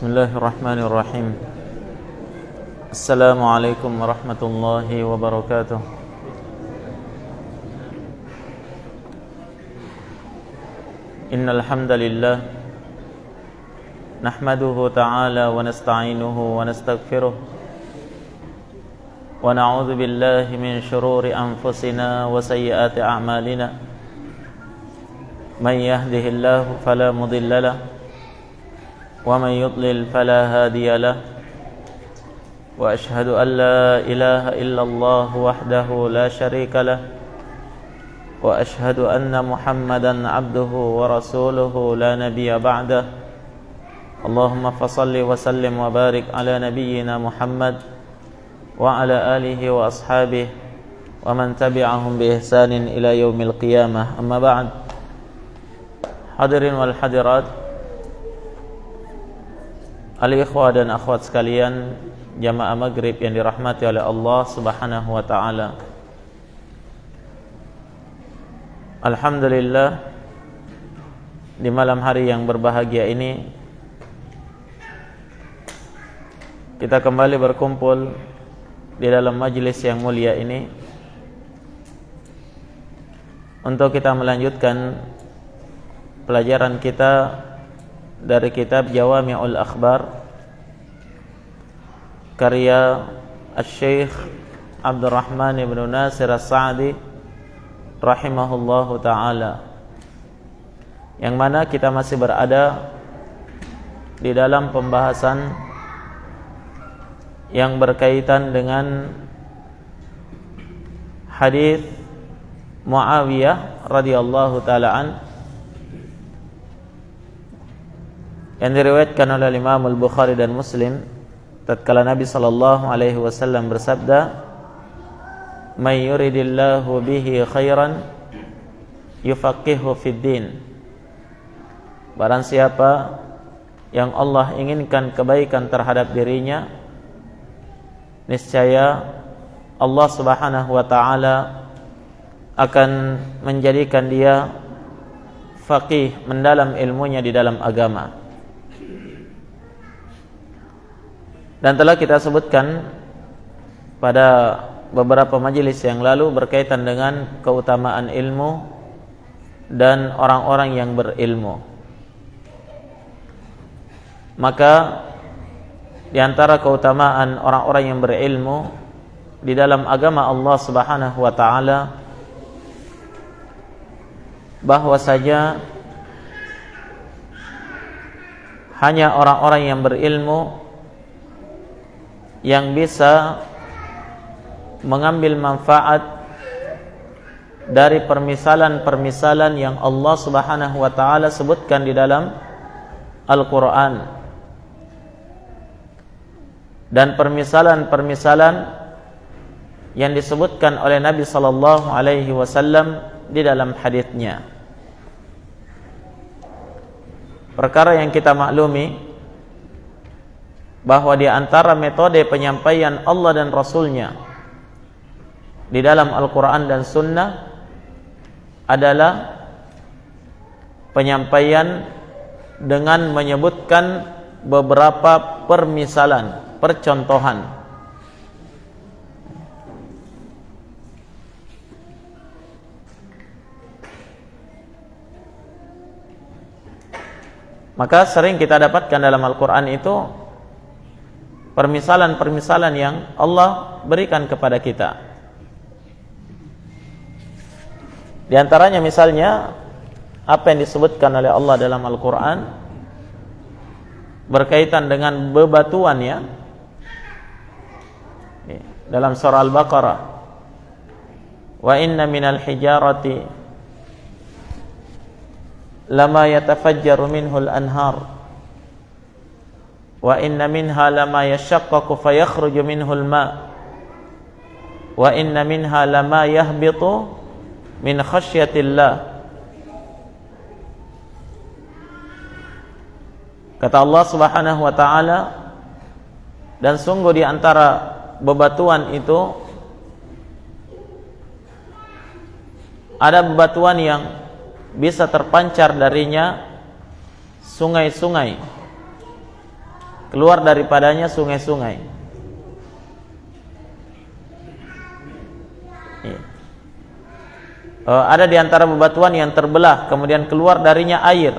Bismillahirrahmanirrahim. Assalamualaikum warahmatullahi wabarakatuh. Innal hamdalillah nahmaduhu ta'ala wa nasta'inuhu wa nastaghfiruh wa na'udzu billahi min shururi anfusina wa sayyiati a'malina. Man yahdihillahu fala mudilla lahu wa man yudlil fala hadiya lahu. Wa ashhadu an la ilaha illallah wahdahu la syarika lah. Wa ashhadu anna Muhammadan abduhu wa rasuluhu la nabiyya ba'dah. Allahumma fasalli wa sallim wa barik ala nabiyyina Muhammad wa ala alihi wa ashabihi wa man tabi'ahum bi ihsanin ila yaumil qiyamah. Amma ba'd. Hadirin wal hadirat, al-ikhwah dan akhwat sekalian, jamaah maghrib yang dirahmati oleh Allah Subhanahu wa ta'ala. Alhamdulillah, di malam hari yang berbahagia ini kita kembali berkumpul di dalam majlis yang mulia ini untuk kita melanjutkan pelajaran kita dari kitab Jawami'ul Akhbar karya Asy-Syaikh Abdurrahman ibn Nasir As-Sa'di rahimahullahu ta'ala, yang mana kita masih berada di dalam pembahasan yang berkaitan dengan hadis Muawiyah radhiyallahu ta'ala an yang diriwayatkan oleh Imam Al-Bukhari dan Muslim tatkala Nabi sallallahu alaihi wasallam bersabda, "May yuridillahu bihi khairan yufaqihu fid din." Barang siapa yang Allah inginkan kebaikan terhadap dirinya, niscaya Allah Subhanahu wa taala akan menjadikan dia faqih, mendalam ilmunya di dalam agama. Dan telah kita sebutkan pada beberapa majelis yang lalu berkaitan dengan keutamaan ilmu dan orang-orang yang berilmu. Maka di antara keutamaan orang-orang yang berilmu di dalam agama Allah Subhanahu wa taala, bahwasanya hanya orang-orang yang berilmu yang bisa mengambil manfaat dari permisalan-permisalan yang Allah Subhanahu wa taala sebutkan di dalam Al-Qur'an, dan permisalan-permisalan yang disebutkan oleh Nabi sallallahu alaihi wasallam di dalam haditsnya. Perkara yang kita maklumi bahwa di antara metode penyampaian Allah dan Rasulnya di dalam Al-Quran dan Sunnah adalah penyampaian dengan menyebutkan beberapa permisalan, percontohan. Maka sering kita dapatkan dalam Al-Quran itu permisalan-permisalan yang Allah berikan kepada kita. Di antaranya misalnya apa yang disebutkan oleh Allah dalam Al-Quran berkaitan dengan bebatuan, ya, dalam surah Al-Baqarah, wa inna minal hijarati lama yatafajjaru minhul anhar wa inna minha lama yashaqqaqu fayakhruju minhul ma wa inna minha lama yahbitu min khasyatillah. Kata Allah Subhanahu wa taala, dan sungguh di antara bebatuan itu ada bebatuan yang bisa terpancar darinya sungai-sungai keluar daripadanya sungai-sungai. Ada di antara bebatuan yang terbelah kemudian keluar darinya air,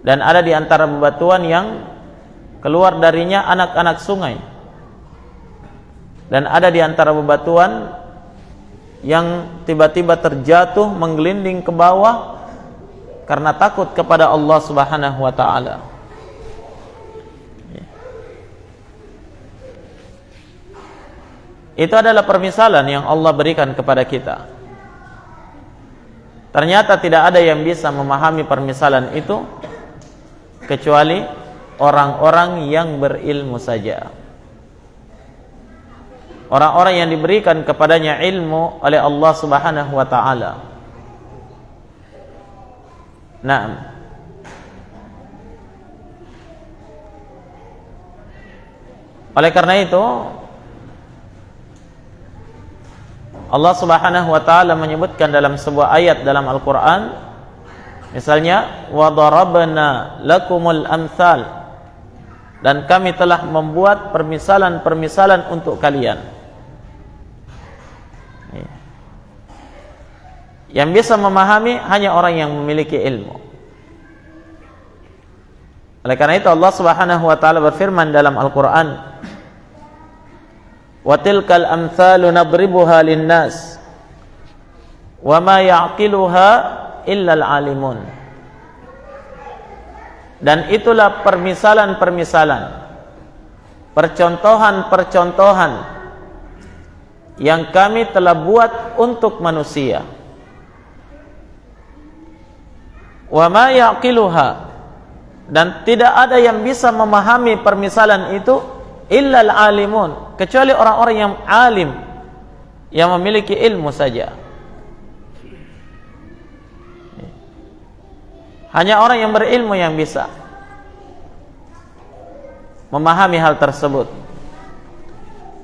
dan ada di antara bebatuan yang keluar darinya anak-anak sungai, dan ada di antara bebatuan yang tiba-tiba terjatuh menggelinding ke bawah karena takut kepada Allah Subhanahu wa taala. Itu adalah permisalan yang Allah berikan kepada kita. Ternyata tidak ada yang bisa memahami permisalan itu kecuali orang-orang yang berilmu saja. Orang-orang yang diberikan kepadanya ilmu oleh Allah Subhanahu wa taala. Naam. Oleh karena itu Allah Subhanahu wa taala menyebutkan dalam sebuah ayat dalam Al-Qur'an, misalnya wa darabna lakumul amsal, dan kami telah membuat permisalan-permisalan untuk kalian. Yang bisa memahami hanya orang yang memiliki ilmu. Oleh karena itu Allah Subhanahu wa taala berfirman dalam Al-Qur'an, wa tilkal amsalu nadribuha linnas wa ma ya'qiluha illa al-alimun. Dan itulah permisalan-permisalan, percontohan-percontohan yang kami telah buat untuk manusia. Wa ma ya'qiluha, dan tidak ada yang bisa memahami permisalan itu illal alimun, kecuali orang-orang yang alim, yang memiliki ilmu saja. Hanya orang yang berilmu yang bisa memahami hal tersebut.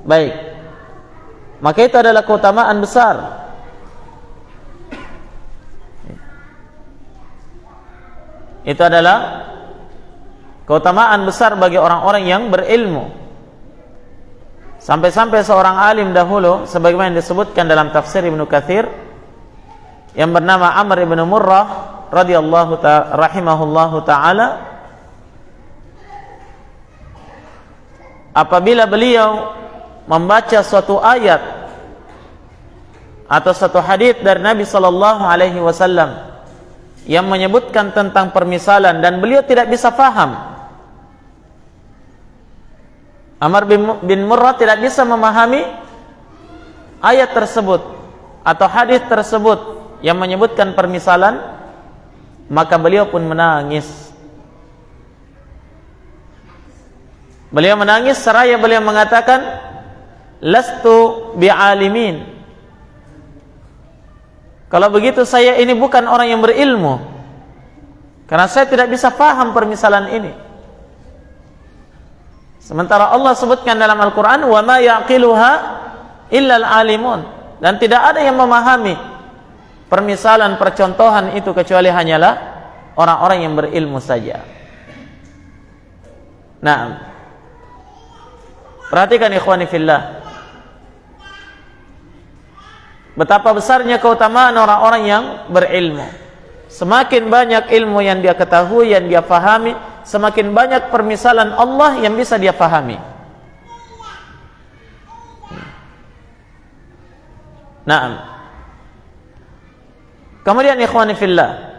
Baik, maka itu adalah keutamaan besar. Itu adalah keutamaan besar bagi orang-orang yang berilmu. Sampai-sampai seorang alim dahulu, sebagaimana disebutkan dalam tafsir Ibnu Katsir, yang bernama Amr ibn Murrah radhiyallahu rahimahullahu taala, apabila beliau membaca suatu ayat atau satu hadits dari Nabi sallallahu alaihi wasallam yang menyebutkan tentang permisalan dan beliau tidak bisa faham, Amr bin Murrah tidak bisa memahami ayat tersebut atau hadis tersebut yang menyebutkan permisalan, maka beliau pun menangis. Beliau menangis seraya beliau mengatakan, lastu bi'alimin. Kalau begitu saya ini bukan orang yang berilmu, karena saya tidak bisa faham permisalan ini. Sementara Allah sebutkan dalam Al-Quran, wa ma yaqiluha illal alimun, dan tidak ada yang memahami permisalan, percontohan itu kecuali hanyalah orang-orang yang berilmu saja. Nah, perhatikan ikhwani fillah, betapa besarnya keutamaan orang-orang yang berilmu. Semakin banyak ilmu yang dia ketahui, yang dia fahami, semakin banyak permisalan Allah yang bisa dia fahami. Naam. Kemudian ikhwani fillah,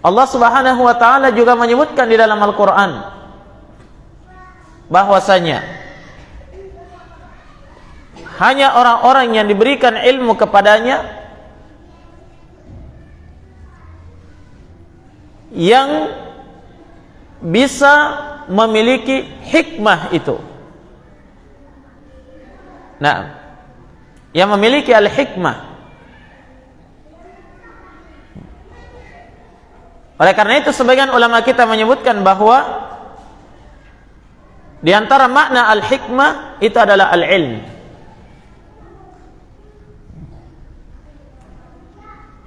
Allah Subhanahu wa taala juga menyebutkan di dalam Al-Qur'an bahwasanya hanya orang-orang yang diberikan ilmu kepadanya yang bisa memiliki hikmah itu. Nah, yang memiliki al-hikmah. Oleh karena itu sebagian ulama kita menyebutkan bahwa di antara makna al-hikmah itu adalah al-ilm.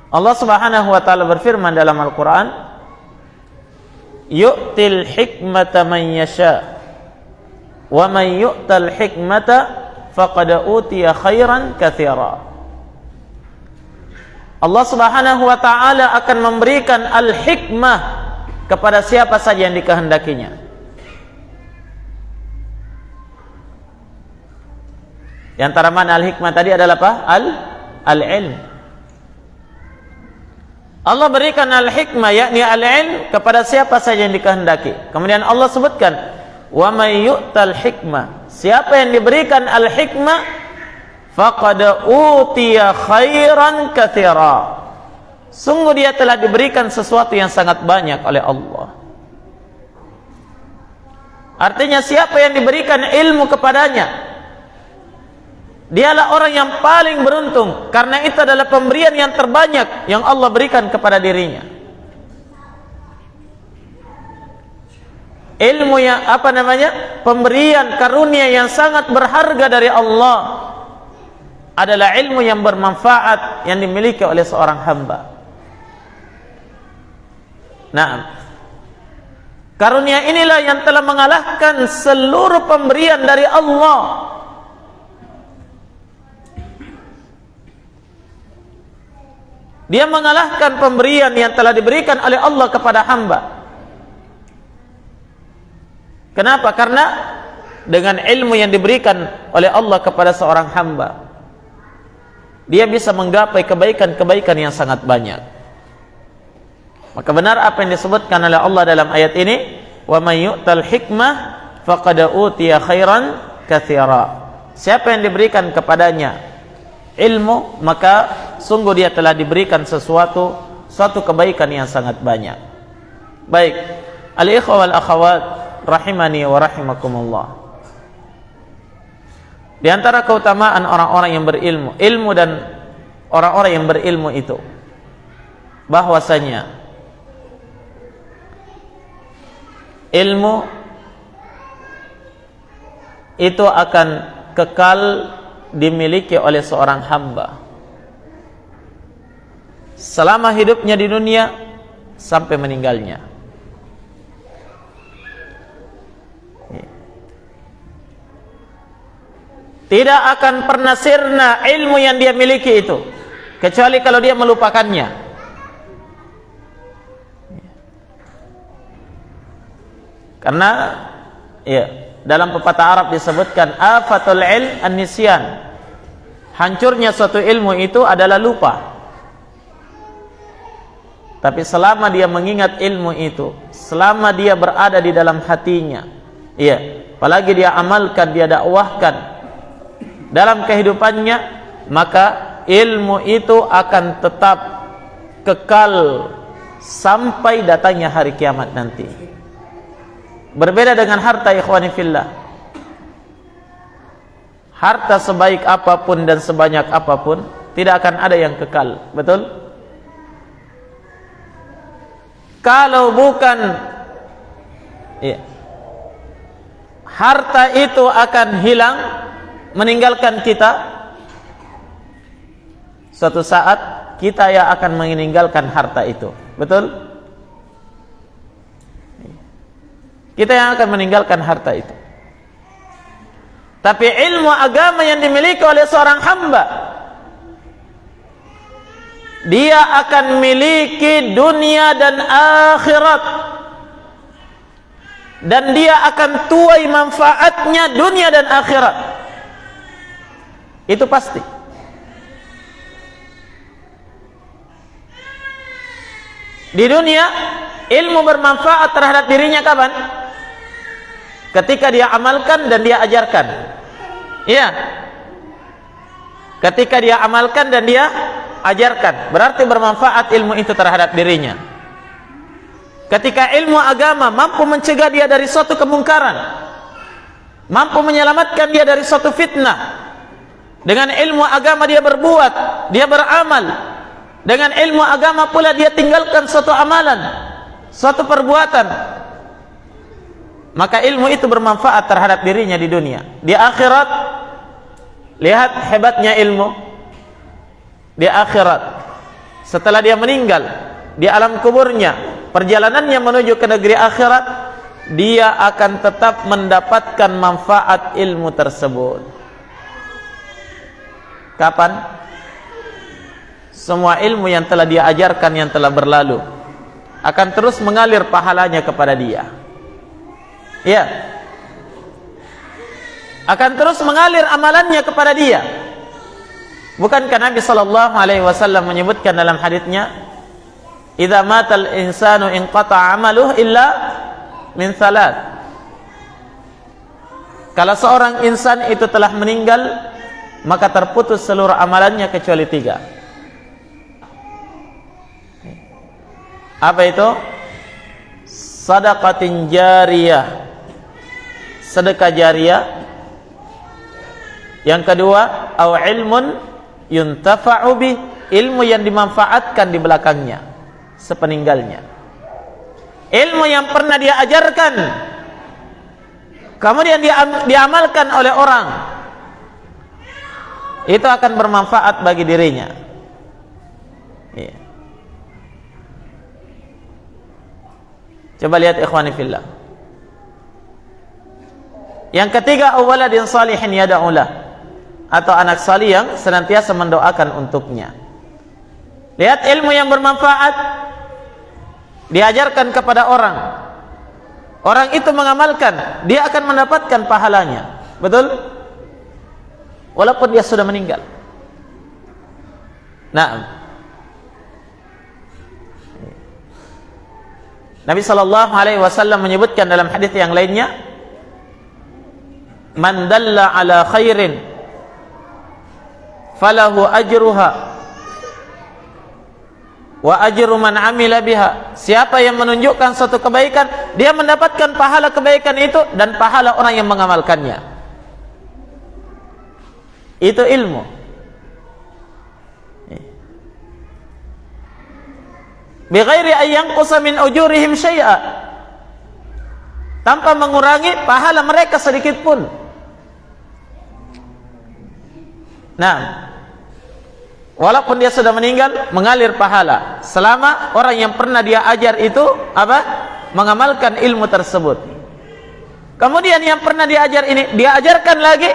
Allah Subhanahu wa taala berfirman dalam Al-Qur'an, yu'til hikmata man yasha wa man yu'tal hikmata faqad utiya khairan katsira. Allah Subhanahu wa taala akan memberikan al-hikmah kepada siapa saja yang dikehendakinya. Di antara mana al-hikmah tadi adalah apa? Al-ilm. Allah berikan al-hikmah, yakni al-ilm, kepada siapa saja yang dikehendaki. Kemudian Allah sebutkan, wa may yu'tal hikmah, siapa yang diberikan al-hikmah, faqad utiya khairan katsira, sungguh dia telah diberikan sesuatu yang sangat banyak oleh Allah. Artinya siapa yang diberikan ilmu kepadanya, dialah orang yang paling beruntung, karena itu adalah pemberian yang terbanyak yang Allah berikan kepada dirinya. Ilmu yang pemberian karunia yang sangat berharga dari Allah adalah ilmu yang bermanfaat yang dimiliki oleh seorang hamba. Nah, karunia inilah yang telah mengalahkan seluruh pemberian dari Allah. Dia mengalahkan pemberian yang telah diberikan oleh Allah kepada hamba. Kenapa? Karena dengan ilmu yang diberikan oleh Allah kepada seorang hamba, dia bisa menggapai kebaikan-kebaikan yang sangat banyak. Maka benar apa yang disebutkan oleh Allah dalam ayat ini, wa may yu'tal hikmah faqad utiya khairan katsira. Siapa yang diberikan kepadanya ilmu, maka sungguh dia telah diberikan suatu kebaikan yang sangat banyak. Baik, al-ikhwa wal akhawat rahimani wa rahimakumullah. Di antara keutamaan orang-orang yang berilmu, ilmu dan orang-orang yang berilmu itu, bahwasanya ilmu itu akan kekal dimiliki oleh seorang hamba selama hidupnya di dunia sampai meninggalnya. Tidak akan pernah sirna ilmu yang dia miliki itu, kecuali kalau dia melupakannya. Karena dalam pepatah Arab disebutkan afatul ilm an-nisyan, hancurnya suatu ilmu itu adalah lupa. Tapi selama dia mengingat ilmu itu, selama dia berada di dalam hatinya, apalagi dia amalkan, dia dakwahkan dalam kehidupannya, maka ilmu itu akan tetap kekal sampai datangnya hari kiamat nanti. Berbeda dengan harta, ikhwani fillah. Harta sebaik apapun dan sebanyak apapun tidak akan ada yang kekal, betul? Kalau bukan harta itu akan hilang, meninggalkan kita, suatu saat kita yang akan meninggalkan harta itu, betul? Kita yang akan meninggalkan harta itu. Tapi ilmu agama yang dimiliki oleh seorang hamba, dia akan miliki dunia dan akhirat, dan dia akan tuai manfaatnya dunia dan akhirat. Itu pasti. Di dunia ilmu bermanfaat terhadap dirinya kapan? Ketika dia amalkan dan dia ajarkan. Iya. Ketika dia amalkan dan dia ajarkan, berarti bermanfaat ilmu itu terhadap dirinya. Ketika ilmu agama mampu mencegah dia dari suatu kemungkaran, mampu menyelamatkan dia dari suatu fitnah, dengan ilmu agama dia berbuat, dia beramal. Dengan ilmu agama pula dia tinggalkan suatu amalan, suatu perbuatan. Maka ilmu itu bermanfaat terhadap dirinya di dunia. Di akhirat, lihat hebatnya ilmu. Di akhirat, setelah dia meninggal, di alam kuburnya, perjalanannya menuju ke negeri akhirat, dia akan tetap mendapatkan manfaat ilmu tersebut. Kapan? Semua ilmu yang telah dia ajarkan yang telah berlalu akan terus mengalir pahalanya kepada dia. Ya, akan terus mengalir amalannya kepada dia. Bukankah Nabi sallallahu alaihi wasallam menyebutkan dalam haditsnya, "Idza matal insanu inqata'a 'amaluhu illa min salat." Kalau seorang insan itu telah meninggal, maka terputus seluruh amalannya kecuali 3. Apa itu? Sadaqatin jariyah, sedekah jariyah. Yang kedua, au ilmun yuntafa'u bih, ilmu yang dimanfaatkan di belakangnya sepeninggalnya. Ilmu yang pernah dia ajarkan kemudian diamalkan oleh orang, itu akan bermanfaat bagi dirinya. Ya. Coba lihat ikhwani fillah. Yang ketiga, waladin salihin yad'ulah, atau anak salih yang senantiasa mendoakan untuknya. Lihat ilmu yang bermanfaat diajarkan kepada orang, orang itu mengamalkan, dia akan mendapatkan pahalanya. Betul? Walaupun dia sudah meninggal. Nah, Nabi sallallahu alaihi wasallam menyebutkan dalam hadis yang lainnya, "Man dalla ala khairin falahu ajruha wa ajru man amila biha." Siapa yang menunjukkan suatu kebaikan, dia mendapatkan pahala kebaikan itu dan pahala orang yang mengamalkannya. Itu ilmu. Bighairi ayyanqusa min ujurihim syai'a, tanpa mengurangi pahala mereka sedikit pun. Nah, walaupun dia sudah meninggal, mengalir pahala selama orang yang pernah dia ajar itu apa? Mengamalkan ilmu tersebut. Kemudian yang pernah diajar ini dia ajarkan lagi,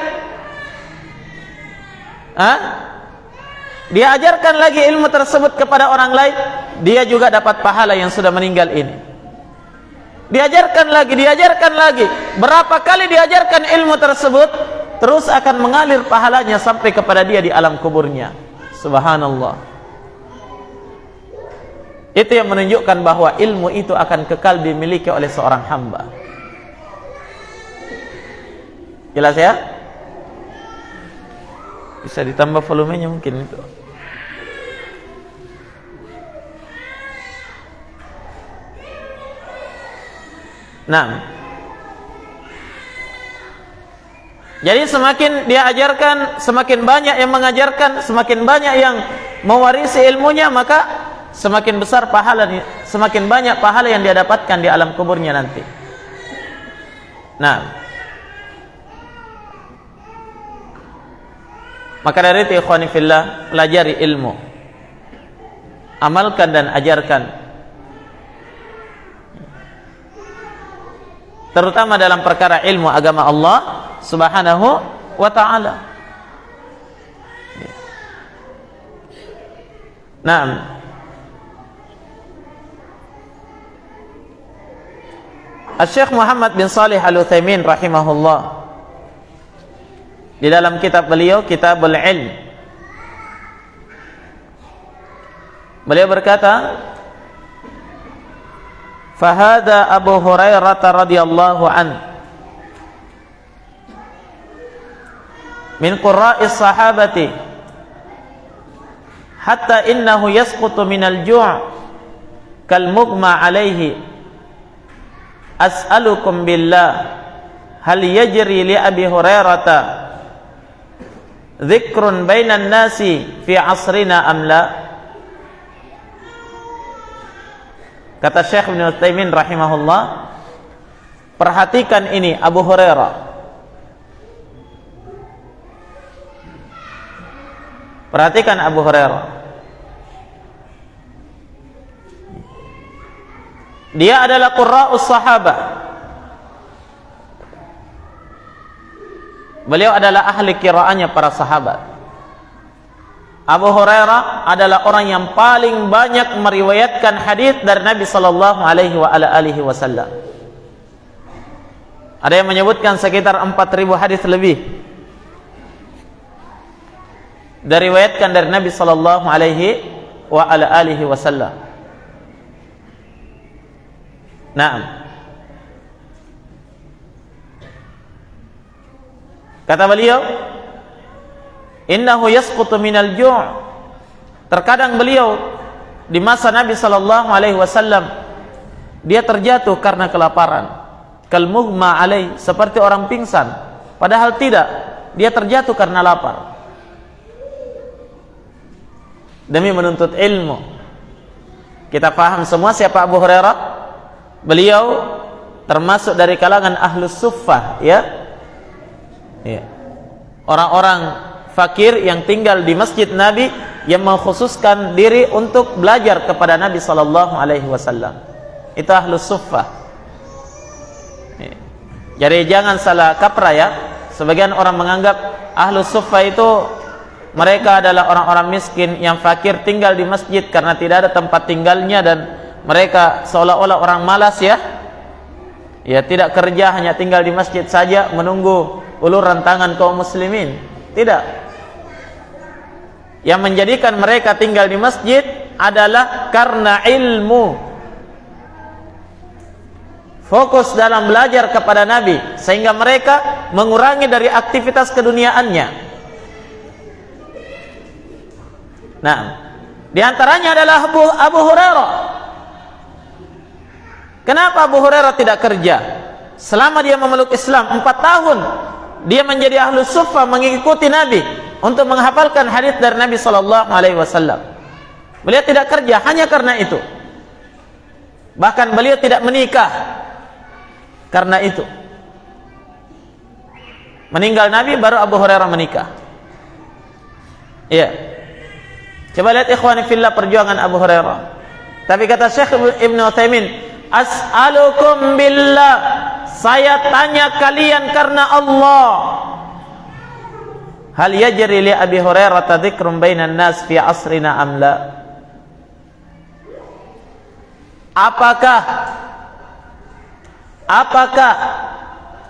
dia ajarkan lagi ilmu tersebut kepada orang lain, dia juga dapat pahala yang sudah meninggal ini. Diajarkan lagi. Berapa kali diajarkan ilmu tersebut, terus akan mengalir pahalanya sampai kepada dia di alam kuburnya. Subhanallah. Itu yang menunjukkan bahwa ilmu itu akan kekal dimiliki oleh seorang hamba. Jelas ya? Bisa ditambah volumenya mungkin itu. Nah, jadi semakin dia ajarkan, semakin banyak yang mengajarkan, semakin banyak yang mewarisi ilmunya, maka semakin besar pahala, semakin banyak pahala yang dia dapatkan di alam kuburnya nanti. Nah, maka dari itu ikhwani fillah, pelajari ilmu, amalkan dan ajarkan, terutama dalam perkara ilmu agama Allah Subhanahu wa ta'ala. Naam. Syekh Muhammad bin Shalih Al-Utsaimin rahimahullah, di dalam kitab beliau Kitabul Ilm, beliau berkata, "Fahada Abu Hurairah radhiyallahu an min qurra'is sahabati hatta innahu yasqutu minal ju' kal mughma alaihi as'alukum billah hal yajri li Abi Hurairah dzikrun bainan nasi fi asrina am la." Kata Syekh Ibnu Utsaimin rahimahullah, perhatikan ini Abu Hurairah. Perhatikan Abu Hurairah. Dia adalah qurra'us sahabah. Beliau adalah ahli qiraannya para sahabat. Abu Hurairah adalah orang yang paling banyak meriwayatkan hadis dari Nabi sallallahu alaihi wasallam. Ada yang menyebutkan sekitar 4.000 hadis lebih diriwayatkan dari Nabi sallallahu alaihi wasallam. Naam. Kata beliau, innahu yasqutu minal ju'. Terkadang beliau di masa Nabi sallallahu alaihi wasallam dia terjatuh karena kelaparan. Kal mughma alaih, seperti orang pingsan, padahal tidak, dia terjatuh karena lapar. Demi menuntut ilmu. Kita paham semua siapa Abu Hurairah? Beliau termasuk dari kalangan ahlus suffah, ya. Ya. Orang-orang fakir yang tinggal di masjid Nabi yang mengkhususkan diri untuk belajar kepada Nabi sallallahu alaihi wasallam. Itu ahlus suffah. Ya. Jadi jangan salah kaprah ya. Sebagian orang menganggap ahlus suffah itu mereka adalah orang-orang miskin yang fakir tinggal di masjid karena tidak ada tempat tinggalnya, dan mereka seolah-olah orang malas ya. Ya, tidak kerja, hanya tinggal di masjid saja menunggu uluran tangan kaum muslimin. Tidak. Yang menjadikan mereka tinggal di masjid adalah karena ilmu. Fokus dalam belajar kepada Nabi sehingga mereka mengurangi dari aktivitas keduniaannya. Nah, di antaranya adalah Abu Hurairah. Kenapa Abu Hurairah tidak kerja? Selama dia memeluk Islam 4 tahun, dia menjadi ahlus suffah, mengikuti Nabi untuk menghafalkan hadis dari Nabi sallallahu alaihi wasallam. Beliau tidak kerja hanya karena itu. Bahkan beliau tidak menikah karena itu. Meninggal Nabi baru Abu Hurairah menikah. Iya. Coba lihat ikhwani fillah perjuangan Abu Hurairah. Tapi kata Syekh Ibn Utsaimin, as'alukum billah, saya tanya kalian karena Allah, hal yajri li Abi Hurairah dzikrun bainan nas fi asrina am la? Apakah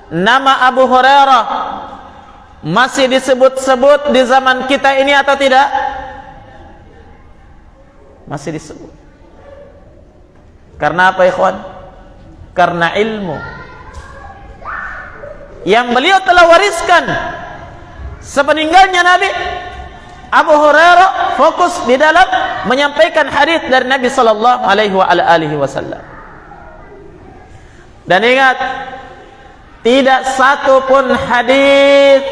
nama Abu Hurairah masih disebut-sebut di zaman kita ini atau tidak? Masih disebut. Karena apa ikhwan? Karena ilmu yang beliau telah wariskan sepeninggalnya Nabi. Abu Hurairah fokus di dalam menyampaikan hadis dari Nabi sallallahu alaihi wasallam. Dan ingat, tidak satu pun hadis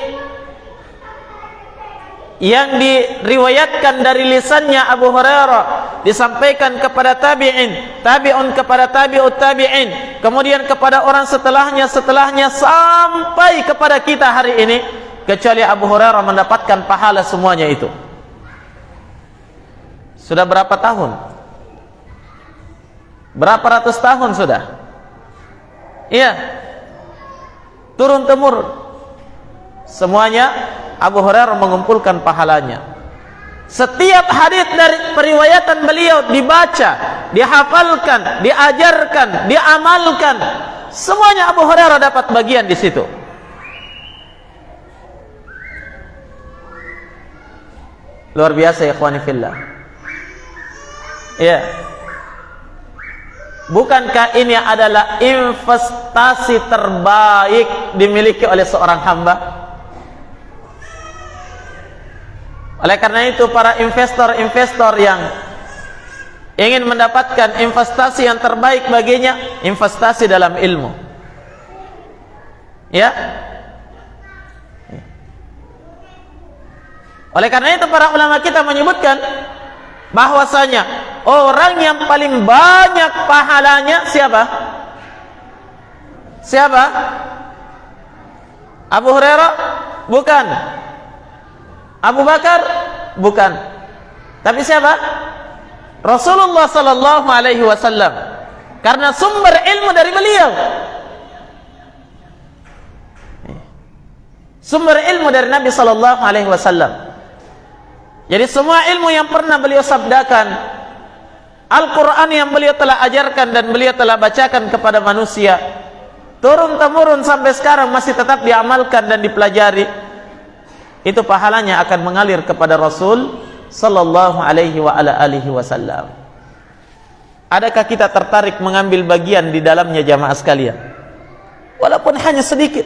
yang diriwayatkan dari lisannya Abu Hurairah disampaikan kepada tabi'in, tabi'un kepada tabi'ut tabi'in, kemudian kepada orang setelahnya sampai kepada kita hari ini, kecuali Abu Hurairah mendapatkan pahala semuanya itu. Sudah berapa tahun? Berapa ratus tahun sudah? Iya. Turun temurun. Semuanya Abu Hurairah mengumpulkan pahalanya. Setiap hadis dari periwayatan beliau dibaca, dihafalkan, diajarkan, diamalkan, semuanya Abu Hurairah dapat bagian di situ. Luar biasa ya ikhwani fillah. Ya. Bukankah ini adalah investasi terbaik dimiliki oleh seorang hamba? Oleh karena itu para investor-investor yang ingin mendapatkan investasi yang terbaik baginya, investasi dalam ilmu. Ya. Oleh karena itu para ulama kita menyebutkan bahwasanya orang yang paling banyak pahalanya siapa? Siapa? Abu Hurairah? Bukan. Abu Bakar? Bukan. Tapi siapa? Rasulullah sallallahu alaihi wasallam. karena sumber ilmu dari beliau. Sumber ilmu dari Nabi sallallahu alaihi wasallam. Jadi semua ilmu yang pernah beliau sabdakan, Al-Quran yang beliau telah ajarkan dan beliau telah bacakan kepada manusia, turun-temurun sampai sekarang masih tetap diamalkan dan dipelajari, itu pahalanya akan mengalir kepada Rasul sallallahu alaihi wa ala alihi wasallam. Adakah kita tertarik mengambil bagian di dalamnya jamaah sekalian? Walaupun hanya sedikit.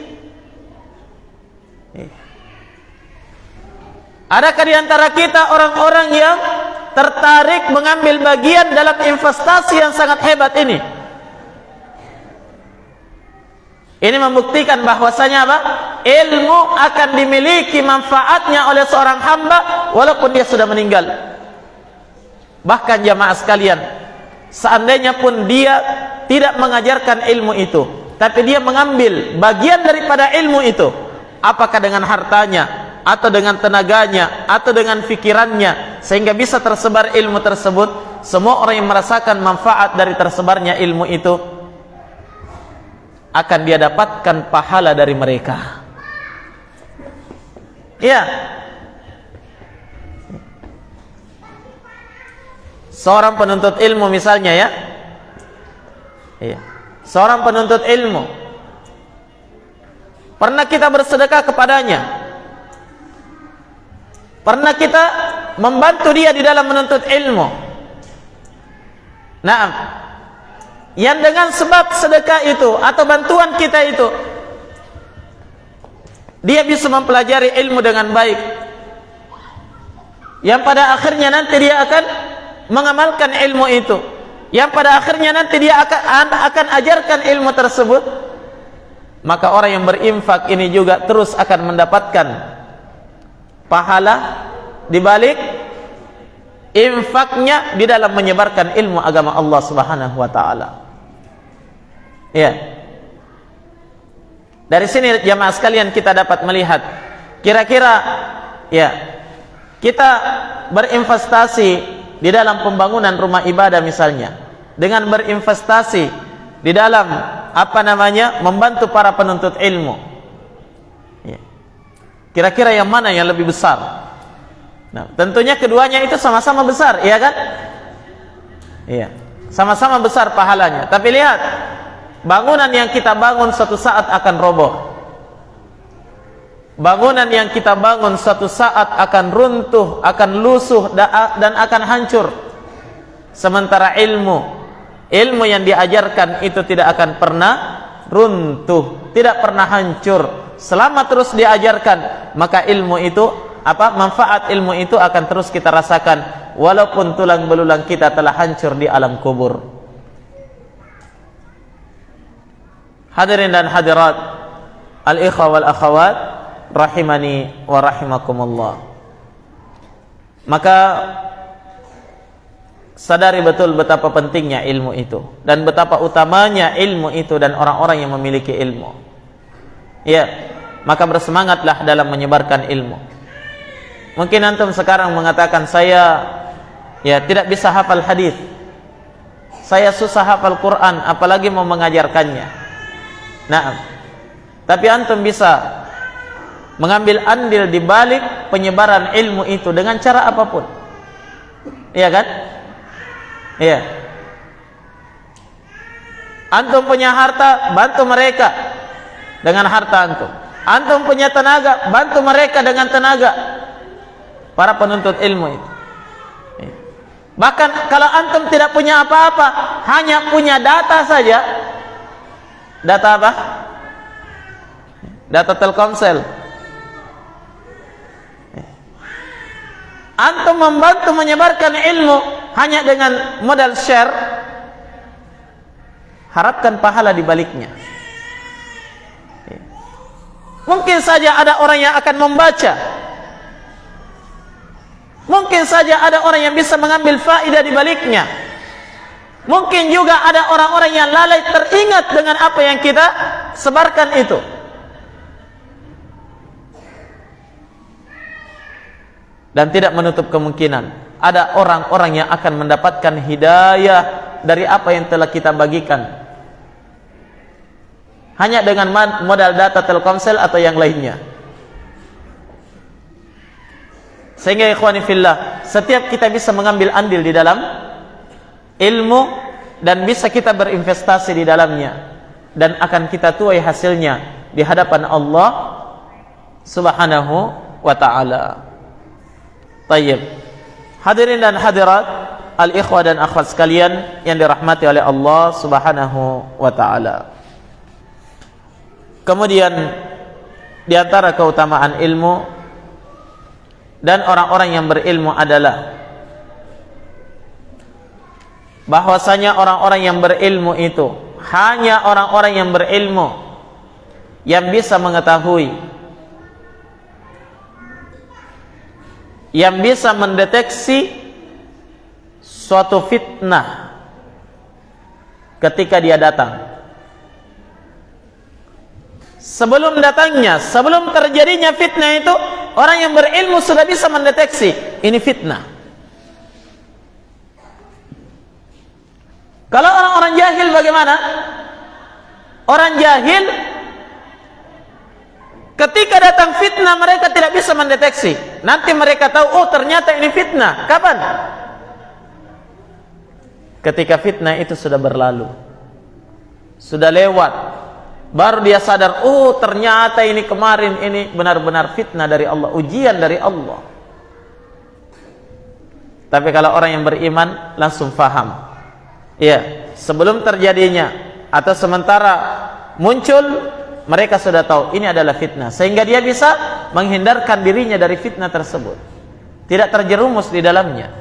Adakah di antara kita orang-orang yang tertarik mengambil bagian dalam investasi yang sangat hebat ini? Ini membuktikan bahwasanya apa? Ilmu akan dimiliki manfaatnya oleh seorang hamba walaupun dia sudah meninggal. Bahkan jamaah sekalian, seandainya pun dia tidak mengajarkan ilmu itu, tapi dia mengambil bagian daripada ilmu itu, apakah dengan hartanya, atau dengan tenaganya, atau dengan fikirannya, sehingga bisa tersebar ilmu tersebut, semua orang yang merasakan manfaat dari tersebarnya ilmu itu akan dia dapatkan pahala dari mereka. Ya, seorang penuntut ilmu misalnya, ya, seorang penuntut ilmu, pernah kita bersedekah kepadanya, pernah kita membantu dia di dalam menuntut ilmu. Naam, yang dengan sebab sedekah itu atau bantuan kita itu, dia bisa mempelajari ilmu dengan baik, yang pada akhirnya nanti dia akan mengamalkan ilmu itu, yang pada akhirnya nanti dia akan ajarkan ilmu tersebut, maka orang yang berinfak ini juga terus akan mendapatkan pahala di balik infaknya di dalam menyebarkan ilmu agama Allah Subhanahu wa taala. Ya. Dari sini jamaah sekalian kita dapat melihat kira-kira, ya, kita berinvestasi di dalam pembangunan rumah ibadah misalnya, dengan berinvestasi di dalam membantu para penuntut ilmu. Kira-kira yang mana yang lebih besar? Nah, tentunya keduanya itu sama-sama besar, iya kan? Iya, sama-sama besar pahalanya. Tapi lihat, bangunan yang kita bangun suatu saat akan roboh. Bangunan yang kita bangun suatu saat akan runtuh, akan lusuh dan akan hancur. Sementara ilmu yang diajarkan itu tidak akan pernah runtuh, tidak pernah hancur. Selama terus diajarkan, maka ilmu itu, manfaat ilmu itu akan terus kita rasakan walaupun tulang belulang kita telah hancur di alam kubur. Hadirin dan hadirat, al-ikhwa wal akhawat rahimani wa rahimakumullah. Maka sadari betul betapa pentingnya ilmu itu dan betapa utamanya ilmu itu dan orang-orang yang memiliki ilmu. Ya, maka bersemangatlah dalam menyebarkan ilmu. Mungkin antum sekarang mengatakan, saya tidak bisa hafal hadis, saya susah hafal Quran, apalagi mau mengajarkannya. Nah, tapi antum bisa mengambil andil di balik penyebaran ilmu itu dengan cara apapun. Iya kan? Iya. Antum punya harta, bantu mereka dengan harta antum. Antum punya tenaga, bantu mereka dengan tenaga. Para penuntut ilmu itu. Bahkan kalau antum tidak punya apa-apa, hanya punya data saja. Data apa? Data Telkomsel. Antum membantu menyebarkan ilmu hanya dengan modal share, harapkan pahala di baliknya. Mungkin saja ada orang yang akan membaca, mungkin saja ada orang yang bisa mengambil faedah di baliknya, mungkin juga ada orang-orang yang lalai teringat dengan apa yang kita sebarkan itu. Dan tidak menutup kemungkinan ada orang-orang yang akan mendapatkan hidayah dari apa yang telah kita bagikan. Hanya dengan modal data Telkomsel atau yang lainnya. Sehingga ikhwani fillah, setiap kita bisa mengambil andil di dalam ilmu dan bisa kita berinvestasi di dalamnya, dan akan kita tuai hasilnya di hadapan Allah Subhanahu wa ta'ala. Tayyib. Hadirin dan hadirat, al-ikhwah dan akhwat sekalian yang dirahmati oleh Allah Subhanahu wa ta'ala. Kemudian di antara keutamaan ilmu dan orang-orang yang berilmu adalah bahwasanya orang-orang yang berilmu itu hanya orang-orang yang berilmu yang bisa mengetahui, yang bisa mendeteksi suatu fitnah ketika dia datang. Sebelum datangnya, sebelum terjadinya fitnah itu, orang yang berilmu sudah bisa mendeteksi ini fitnah. Kalau orang-orang jahil bagaimana? Orang jahil ketika datang fitnah mereka tidak bisa mendeteksi. Nanti mereka tahu, oh ternyata ini fitnah. Kapan? Ketika fitnah itu sudah berlalu, sudah lewat, baru dia sadar, oh ternyata ini kemarin ini benar-benar fitnah dari Allah, ujian dari Allah. Tapi kalau orang yang beriman langsung faham, ya, sebelum terjadinya atau sementara muncul, mereka sudah tahu ini adalah fitnah, sehingga dia bisa menghindarkan dirinya dari fitnah tersebut, tidak terjerumus di dalamnya.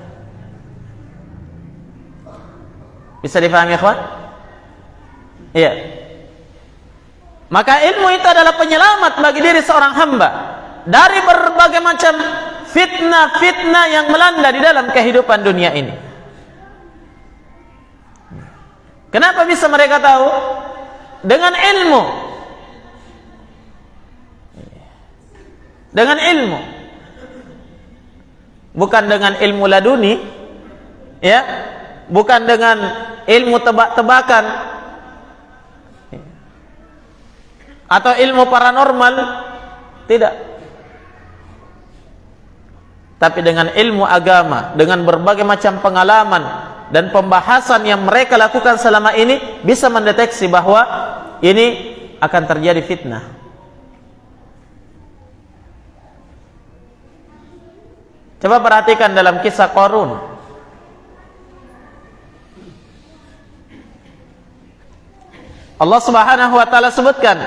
Bisa difahami, ikhwan? Iya. Maka ilmu itu adalah penyelamat bagi diri seorang hamba dari berbagai macam fitnah-fitnah yang melanda di dalam kehidupan dunia ini. Kenapa bisa mereka tahu? Dengan ilmu. Dengan ilmu. Bukan dengan ilmu laduni, ya. Bukan dengan ilmu tebak-tebakan atau ilmu paranormal, tidak. Tapi dengan ilmu agama, dengan berbagai macam pengalaman dan pembahasan yang mereka lakukan selama ini, bisa mendeteksi bahwa ini akan terjadi fitnah. Coba perhatikan dalam kisah Qarun. Allah Subhanahu wa taala sebutkan,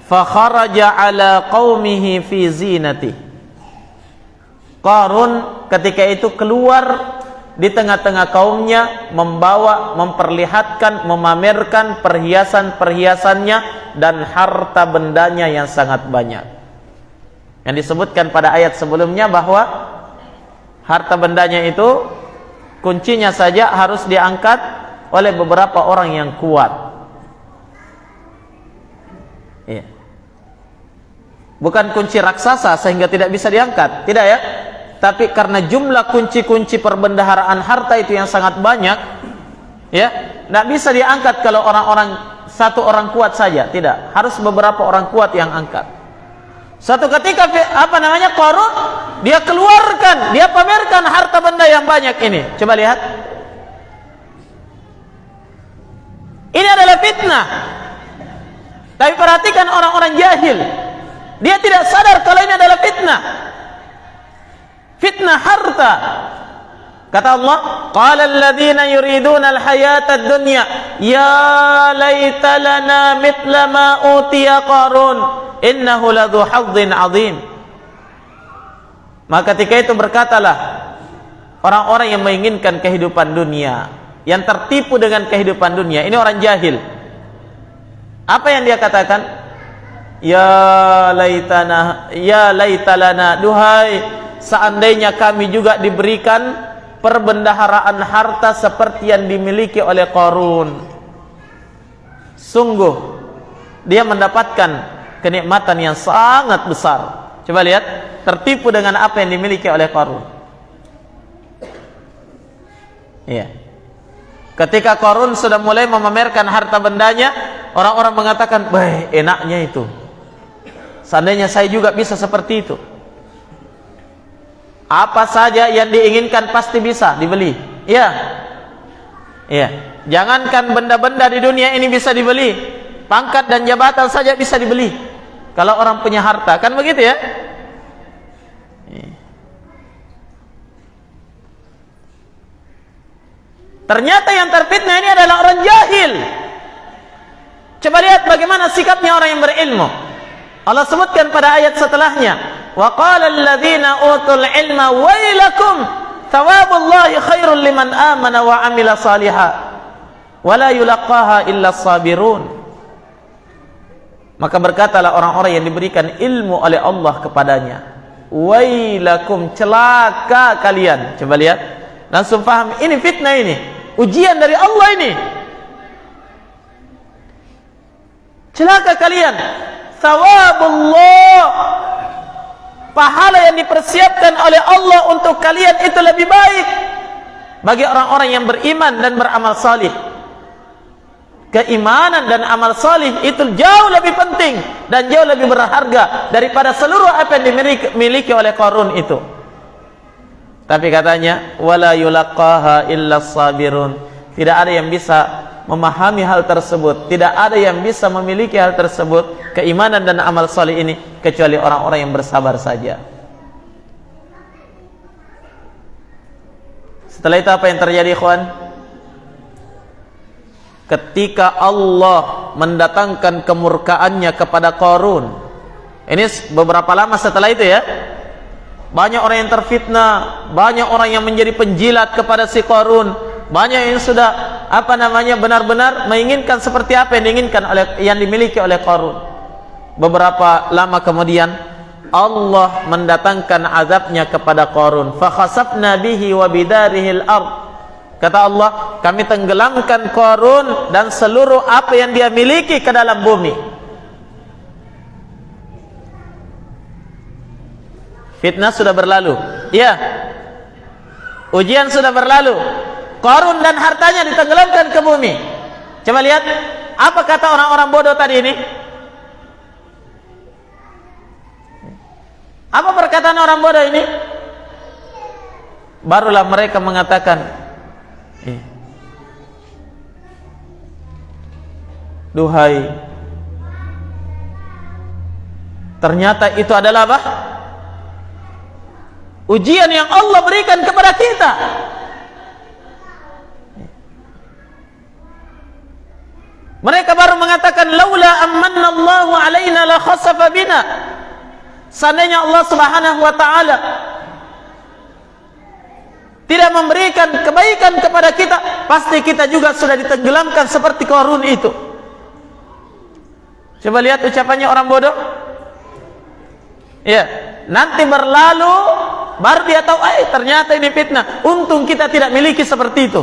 fa kharaja ala qaumihi fi zinati. Qarun ketika itu keluar di tengah-tengah kaumnya, membawa, memperlihatkan, memamerkan perhiasan-perhiasannya dan harta bendanya yang sangat banyak. Yang disebutkan pada ayat sebelumnya bahwa harta bendanya itu kuncinya saja harus diangkat oleh beberapa orang yang kuat. Ya. Bukan kunci raksasa sehingga tidak bisa diangkat, tidak ya. Tapi karena jumlah kunci-kunci perbendaharaan harta itu yang sangat banyak, ya, tidak bisa diangkat kalau satu orang kuat saja, tidak. Harus beberapa orang kuat yang angkat. Suatu ketika Qarun, dia keluarkan, dia pamerkan harta benda yang banyak ini. Coba lihat. Ini adalah fitnah. Tapi perhatikan orang-orang jahil, dia tidak sadar kalau ini adalah fitnah. Fitnah harta. Kata Allah, qala alladziina yuriduna al-hayata ad-dunya ya laita lana mithla ma utiya Qarun innahu ladzu hazzin 'adzim. Maka ketika itu berkatalah orang-orang yang menginginkan kehidupan dunia, yang tertipu dengan kehidupan dunia, ini orang jahil. Apa yang dia katakan? Ya laitalana, duhai seandainya kami juga diberikan perbendaharaan harta seperti yang dimiliki oleh Qarun. Sungguh dia mendapatkan kenikmatan yang sangat besar. Coba lihat, tertipu dengan apa yang dimiliki oleh Qarun. Iya. Ketika Qarun sudah mulai memamerkan harta bendanya, orang-orang mengatakan, "Wah, enaknya itu. Seandainya saya juga bisa seperti itu." Apa saja yang diinginkan pasti bisa dibeli. Iya. Iya. Jangankan benda-benda di dunia ini bisa dibeli, pangkat dan jabatan saja bisa dibeli. Kalau orang punya harta, kan begitu ya? Ternyata yang terfitnah ini adalah orang jahil. Coba lihat bagaimana sikapnya orang yang berilmu. Allah sebutkan pada ayat setelahnya, wa qala alladhina utul ilma wailakum thawabullahi khairul liman amana wa amila salihah wa la yulaqaha illa sabirun. Maka berkatalah orang-orang yang diberikan ilmu oleh Allah kepadanya, wailakum, celaka kalian. Coba lihat, langsung paham ini fitnah, ini ujian dari Allah ini. Celaka kalian, thawabullah, pahala yang dipersiapkan oleh Allah untuk kalian itu lebih baik bagi orang-orang yang beriman dan beramal salih. Keimanan dan amal salih itu jauh lebih penting dan jauh lebih berharga daripada seluruh apa yang dimiliki oleh Qarun itu. Tapi katanya, wala yulaqaha illa sabirun. Tidak ada yang bisa memahami hal tersebut, tidak ada yang bisa memiliki hal tersebut, keimanan dan amal salih ini, kecuali orang-orang yang bersabar saja. Setelah itu apa yang terjadi, ikhwan? Ketika Allah mendatangkan kemurkaannya kepada Qarun, ini beberapa lama setelah itu ya, banyak orang yang terfitnah, banyak orang yang menjadi penjilat kepada si Qarun, banyak yang sudah benar-benar menginginkan seperti apa yang diinginkan yang dimiliki oleh Qarun. Beberapa lama kemudian Allah mendatangkan azabnya kepada Qarun. Fa khasafna bihi wa bidarihil ard. Kata Allah, kami tenggelamkan Qarun dan seluruh apa yang dia miliki ke dalam bumi. Fitnah sudah berlalu, ya. Ujian sudah berlalu. Qarun dan hartanya ditenggelamkan ke bumi. Coba lihat, apa kata orang-orang bodoh tadi ini? Apa perkataan orang bodoh ini? Barulah mereka mengatakan, duhai, ternyata itu adalah apa? Ujian yang Allah berikan kepada kita. Mereka baru mengatakan, laula amanna Allahu alaina la khasafa bina. Seandainya Allah Subhanahu wa taala tidak memberikan kebaikan kepada kita, pasti kita juga sudah ditenggelamkan seperti Qarun itu. Coba lihat ucapannya orang bodoh. Ya, nanti berlalu baru dia tahu, ternyata ini fitnah. Untung kita tidak miliki seperti itu.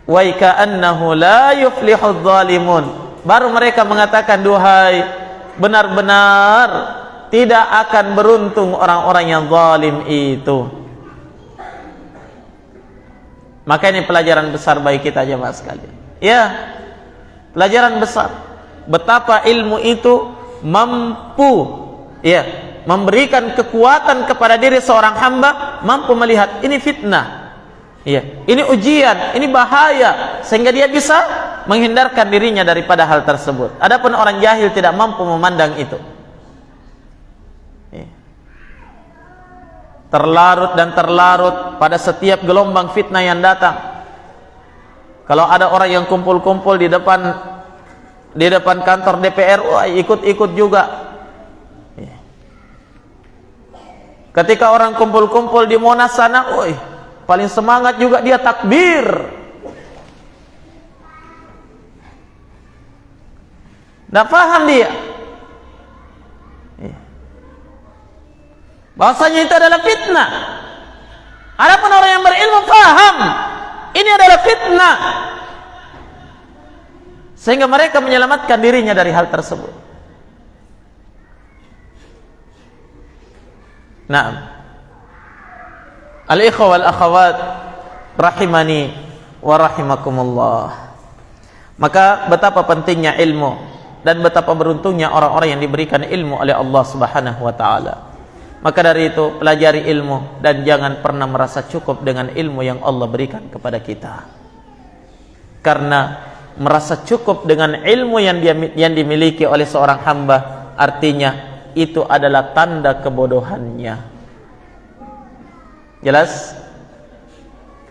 Wa ka'annahu la yuflihudz zalimun. Baru mereka mengatakan, duhai, benar-benar tidak akan beruntung orang-orang yang zalim itu. Maka ini pelajaran besar bagi kita jemaah sekalian. Ya, pelajaran besar. Betapa ilmu itu mampu, ya, memberikan kekuatan kepada diri seorang hamba, mampu melihat ini fitnah, ya, ini ujian, ini bahaya, sehingga dia bisa menghindarkan dirinya daripada hal tersebut. Adapun orang jahil tidak mampu memandang itu. Terlarut dan terlarut pada setiap gelombang fitnah yang datang. Kalau ada orang yang kumpul-kumpul di depan kantor DPR, wah, ikut-ikut juga. Ketika orang kumpul-kumpul di Monas sana, woi, paling semangat juga dia takbir. Nggak paham dia bahwasanya itu adalah fitnah. Adapun orang yang berilmu paham ini adalah fitnah, sehingga mereka menyelamatkan dirinya dari hal tersebut. Nah, Al-ikhwa wal akhawat rahimani wa rahimakumullah. Maka betapa pentingnya ilmu dan betapa beruntungnya orang-orang yang diberikan ilmu oleh Allah Subhanahu wa taala. Maka dari itu, pelajari ilmu dan jangan pernah merasa cukup dengan ilmu yang Allah berikan kepada kita. Karena merasa cukup dengan ilmu yang dimiliki oleh seorang hamba, artinya itu adalah tanda kebodohannya. Jelas?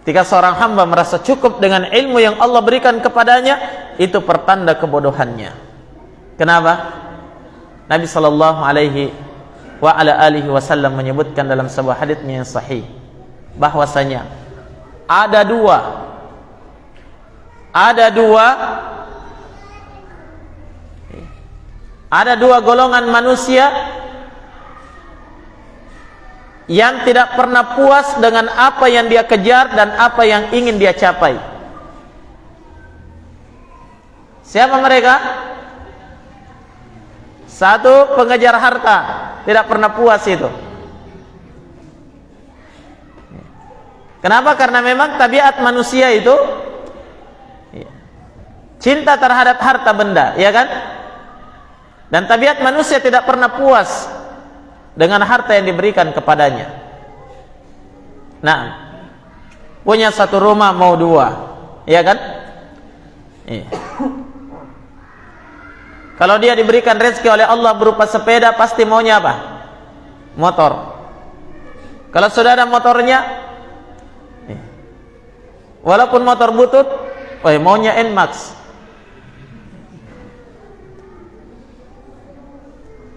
Ketika seorang hamba merasa cukup dengan ilmu yang Allah berikan kepadanya, itu pertanda kebodohannya. Kenapa? Nabi sallallahu alaihi wa ala alihi wasallam menyebutkan dalam sebuah haditsnya yang sahih bahwasanya ada dua golongan manusia yang tidak pernah puas dengan apa yang dia kejar dan apa yang ingin dia capai. Siapa mereka? Satu, pengejar harta, tidak pernah puas itu. Kenapa? Karena memang tabiat manusia itu cinta terhadap harta benda, ya kan? Dan tabiat manusia tidak pernah puas dengan harta yang diberikan kepadanya. Nah, punya satu rumah mau dua, ya kan? Iya. Kalau dia diberikan rezeki oleh Allah berupa sepeda, pasti maunya apa? Motor. Kalau sudah ada motornya, walaupun motor butut, maunya NMAX.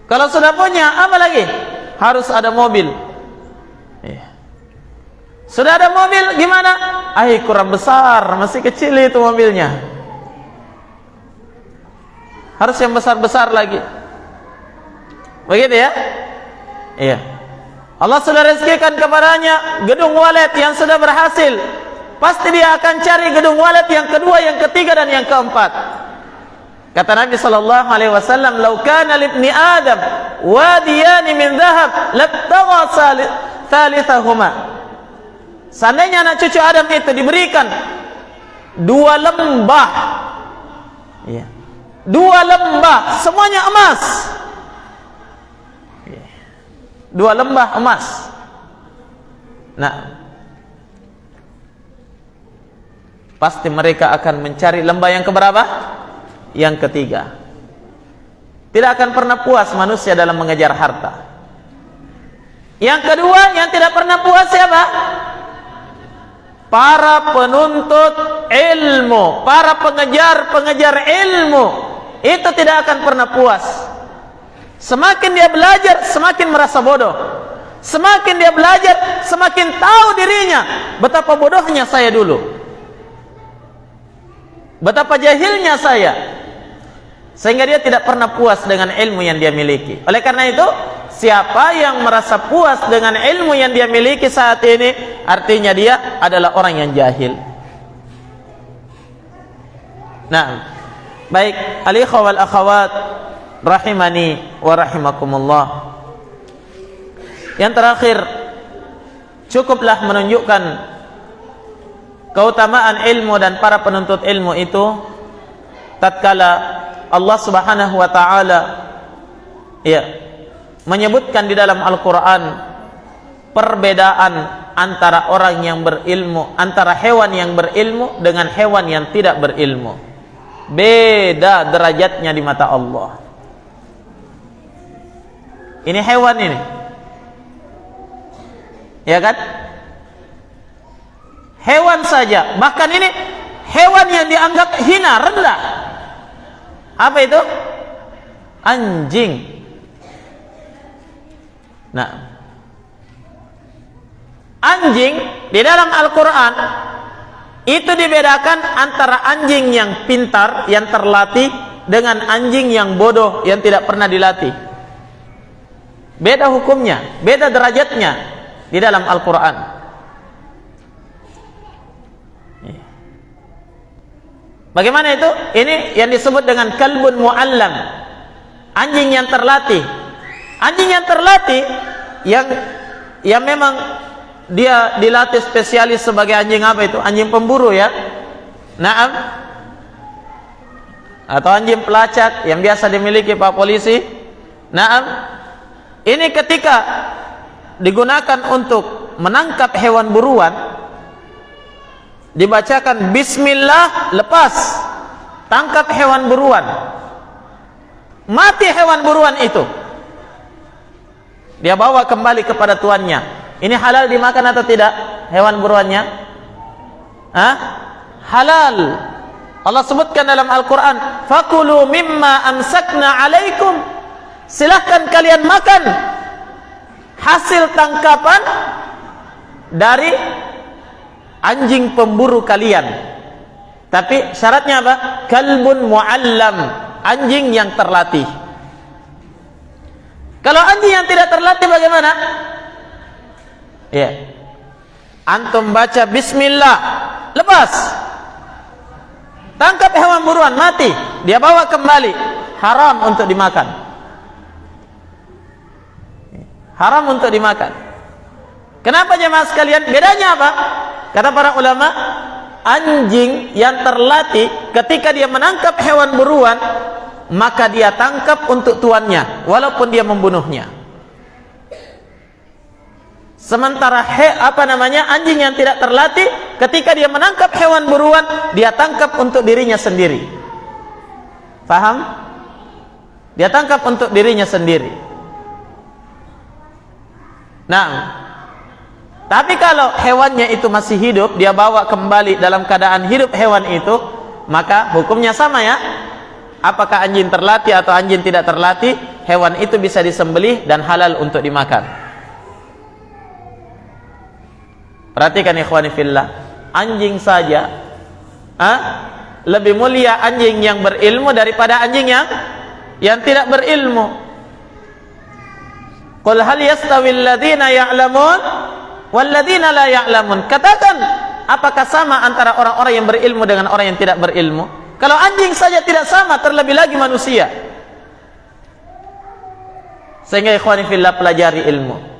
Kalau sudah punya, apa lagi? Harus ada mobil. Sudah ada mobil, gimana? Kurang besar, masih kecil itu mobilnya. Harus yang besar-besar lagi. Begitu ya? Iya. Allah sudah rezekikan kepadanya gedung walet yang sudah berhasil. Pasti dia akan cari gedung walet yang kedua, yang ketiga, dan yang keempat. Kata Nabi sallallahu alaihi wasallam, "Lau kana libni Adam wadiyan min dhahab, labtagha thalithahuma." Seandainya anak cucu Adam itu diberikan dua lembah, iya, dua lembah semuanya emas, dua lembah emas, nah pasti mereka akan mencari lembah yang keberapa? Yang ketiga. Tidak akan pernah puas manusia dalam mengejar harta. Yang kedua, yang tidak pernah puas siapa? Para penuntut ilmu, para pengejar ilmu, itu tidak akan pernah puas. Semakin dia belajar, semakin merasa bodoh. Semakin dia belajar, semakin tahu dirinya betapa bodohnya saya dulu, betapa jahilnya saya, sehingga dia tidak pernah puas dengan ilmu yang dia miliki. Oleh karena itu, siapa yang merasa puas dengan ilmu yang dia miliki saat ini, artinya dia adalah orang yang jahil. Nah, baik, al-ikhwa wal akhawat rahimani wa rahimakumullah. Yang terakhir, cukuplah menunjukkan keutamaan ilmu dan para penuntut ilmu itu tatkala Allah Subhanahu wa taala menyebutkan di dalam Al-Qur'an perbedaan antara orang yang berilmu, antara hewan yang berilmu dengan hewan yang tidak berilmu. Beda derajatnya di mata Allah. Ini hewan ini, ya kan? Hewan saja, bahkan ini hewan yang dianggap hina, rendah. Apa itu? Anjing. Nah, anjing di dalam Al-Quran itu dibedakan antara anjing yang pintar, yang terlatih, dengan anjing yang bodoh, yang tidak pernah dilatih. Beda hukumnya, beda derajatnya di dalam Al-Quran. Bagaimana itu? Ini yang disebut dengan kalbun mu'allam, anjing yang terlatih. Anjing yang terlatih yang memang dia dilatih spesialis sebagai anjing apa itu? Anjing pemburu ya. Naam. Atau anjing pelacak yang biasa dimiliki Pak Polisi. Naam. Ini ketika digunakan untuk menangkap hewan buruan, dibacakan bismillah, lepas, tangkap hewan buruan, mati hewan buruan itu, dia bawa kembali kepada tuannya. Ini halal dimakan atau tidak hewan buruannya? Hah? Halal. Allah sebutkan dalam Al-Quran, fakulu mimma amsakna alaikum, silahkan kalian makan hasil tangkapan dari anjing pemburu kalian. Tapi syaratnya apa? Kalbun muallam, anjing yang terlatih. Kalau anjing yang tidak terlatih bagaimana? Ya, antum baca bismillah, lepas, tangkap hewan buruan, mati, dia bawa kembali, haram untuk dimakan. Haram untuk dimakan. Kenapa jemaah sekalian? Bedanya apa? Kata para ulama, anjing yang terlatih ketika dia menangkap hewan buruan, maka dia tangkap untuk tuannya walaupun dia membunuhnya. Sementara anjing yang tidak terlatih, ketika dia menangkap hewan buruan, dia tangkap untuk dirinya sendiri. Faham? Dia tangkap untuk dirinya sendiri. Nah, tapi kalau hewannya itu masih hidup, dia bawa kembali dalam keadaan hidup hewan itu, maka hukumnya sama ya. Apakah anjing terlatih atau anjing tidak terlatih, hewan itu bisa disembelih dan halal untuk dimakan. Perhatikan ikhwani fillah, anjing saja lebih mulia anjing yang berilmu daripada anjing yang tidak berilmu. Qul hal yastawil ladzina ya'lamun wal ladzina la ya'lamun. Katakan, apakah sama antara orang-orang yang berilmu dengan orang yang tidak berilmu? Kalau anjing saja tidak sama, terlebih lagi manusia. Sehingga ikhwani fillah, pelajari ilmu.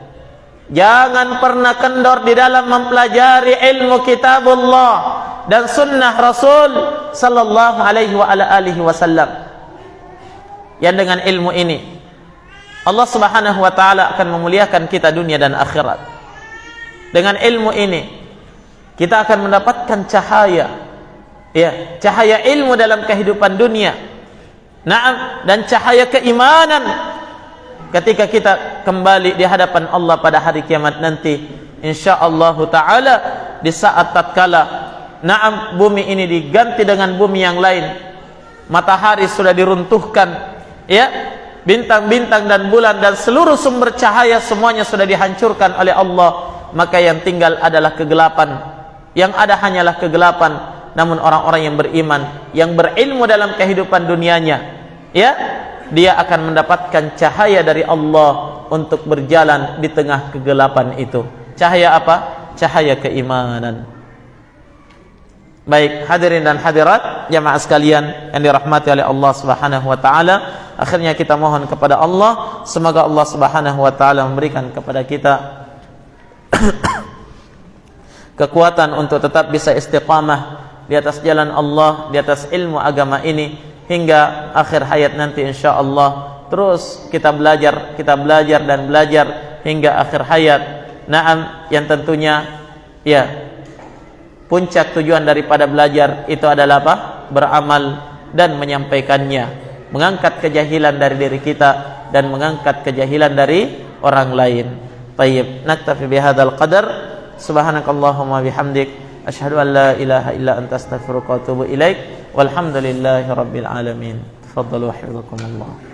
Jangan pernah kendor di dalam mempelajari ilmu kitabullah dan sunnah Rasul sallallahu alaihi wa ala alihi wasallam. Yang dengan ilmu ini Allah Subhanahu wa taala akan memuliakan kita dunia dan akhirat. Dengan ilmu ini kita akan mendapatkan cahaya, ya, cahaya ilmu dalam kehidupan dunia. Naam, dan cahaya keimanan ketika kita kembali di hadapan Allah pada hari kiamat nanti, insyaallah taala, di saat tatkala naam bumi ini diganti dengan bumi yang lain, matahari sudah diruntuhkan, ya, bintang-bintang dan bulan dan seluruh sumber cahaya semuanya sudah dihancurkan oleh Allah, maka yang tinggal adalah kegelapan. Yang ada hanyalah kegelapan. Namun orang-orang yang beriman, yang berilmu dalam kehidupan dunianya, ya, dia akan mendapatkan cahaya dari Allah untuk berjalan di tengah kegelapan itu. Cahaya apa? Cahaya keimanan. Baik, hadirin dan hadirat jamaah sekalian yang dirahmati oleh Allah Subhanahu wa taala, akhirnya kita mohon kepada Allah, semoga Allah Subhanahu wa taala memberikan kepada kita kekuatan untuk tetap bisa istiqamah di atas jalan Allah, di atas ilmu agama ini hingga akhir hayat nanti insyaallah. Terus kita belajar dan belajar hingga akhir hayat. Naam, yang tentunya ya puncak tujuan daripada belajar itu adalah apa? Beramal dan menyampaikannya, mengangkat kejahilan dari diri kita dan mengangkat kejahilan dari orang lain. Tayyib, naktafi bihadzal qadar. Subhanakallahumma bihamdik, asyhadu an la ilaha illa anta astaghfiruka wa atubu ilaik. Walhamdulillahi rabbil alamin. Tafaddalu hafizakumullah.